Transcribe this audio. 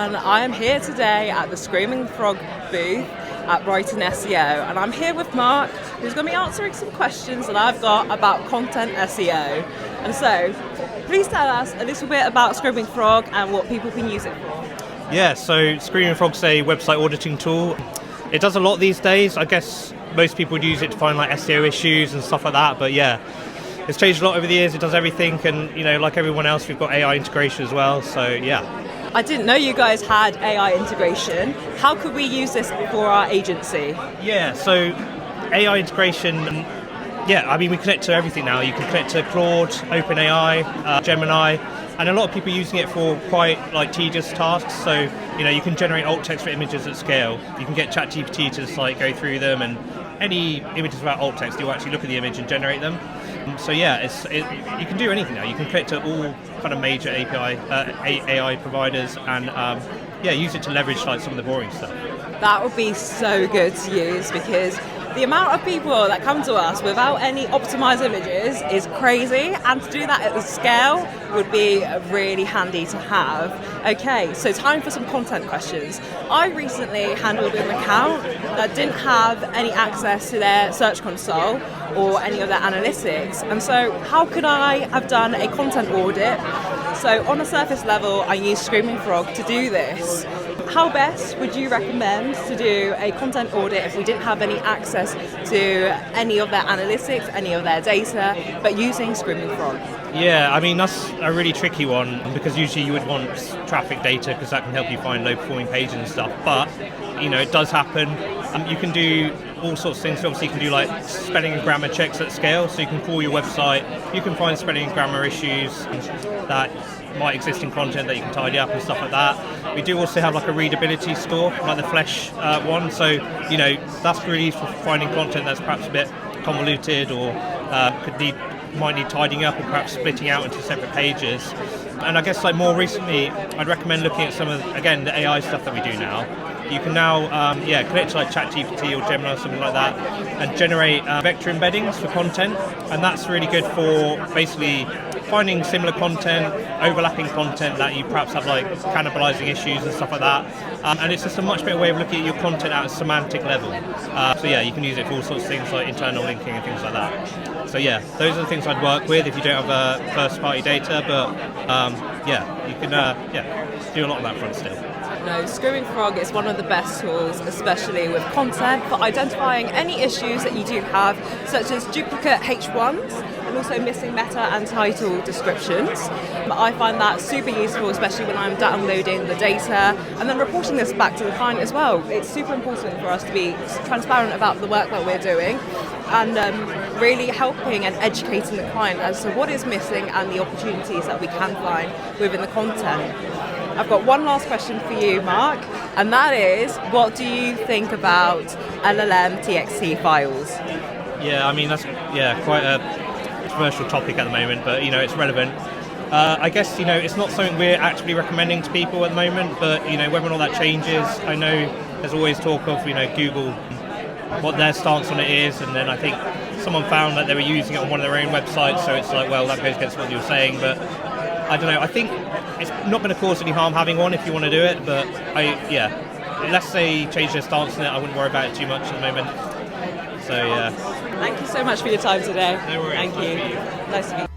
everyone. I am here today at the Screaming Frog booth at Brighton SEO, and I'm here with Mark, who's going to be answering some questions that I've got about content SEO. And so, please tell us a little bit about Screaming Frog and what people can use it for. Yeah, so Screaming Frog's a website auditing tool. It does a lot these days. I guess most people would use it to find like SEO issues and stuff like that, but yeah, it's changed a lot over the years. It does everything, and like everyone else, we've got AI integration as well, so yeah. I didn't know you guys had AI integration. How could we use this for our agency? Yeah, so AI integration, we connect to everything now. You can connect to Claude, OpenAI, Gemini, and a lot of people are using it for quite tedious tasks. So you can generate alt text for images at scale. You can get ChatGPT to just go through them, and any images without alt text, you'll actually look at the image and generate them. So yeah, you can do anything now. You can connect to all kind of major AI providers, and use it to leverage some of the boring stuff. That would be so good to use, because the amount of people that come to us without any optimized images is crazy, and to do that at the scale would be really handy to have. Okay, so time for some content questions. I recently handled an account that didn't have any access to their search console or any of their analytics, and so how could I have done a content audit? So on a surface level, I used Screaming Frog to do this. How best would you recommend to do a content audit if we didn't have any access to any of their analytics, any of their data, but using Screaming Frog? Yeah, that's a really tricky one, because usually you would want traffic data because that can help you find low-performing pages and stuff. But it does happen. You can do all sorts of things. Obviously, you can do spelling and grammar checks at scale. So you can crawl your website. You can find spelling and grammar issues that might exist in content that you can tidy up and stuff like that. We do also have a readability score, like the Flesh one. So that's really useful for finding content that's perhaps a bit convoluted or might need tidying up, or perhaps splitting out into separate pages. And I guess more recently, I'd recommend looking at some of the AI stuff that we do now. You can now connect to ChatGPT or Gemini or something like that, and generate vector embeddings for content, and that's really good for basically finding similar content, overlapping content that you perhaps have cannibalizing issues and stuff like that. And it's just a much better way of looking at your content at a semantic level. You can use it for all sorts of things like internal linking and things like that. So yeah, those are the things I'd work with if you don't have first-party data, but you can do a lot on that front still. No, Screaming Frog is one of the best tools, especially with content, for identifying any issues that you do have, such as duplicate H1s and also missing meta and title descriptions. I find that super useful, especially when I'm downloading the data and then reporting this back to the client as well. It's super important for us to be transparent about the work that we're doing, and really helping and educating the client as to what is missing and the opportunities that we can find within the content. I've got one last question for you, Mark, and that is, what do you think about LLM.txt files? Yeah, that's quite a controversial topic at the moment, but it's relevant. I guess it's not something we're actually recommending to people at the moment, but whether or not that changes, I know there's always talk of Google, what their stance on it is, and then I think someone found that they were using it on one of their own websites, so it's that goes against what you were saying, but I don't know. I think it's not going to cause any harm having one if you want to do it, but unless they change their stance on it, I wouldn't worry about it too much at the moment. So yeah. Thank you so much for your time today. No worries. Thank you. Nice to meet you.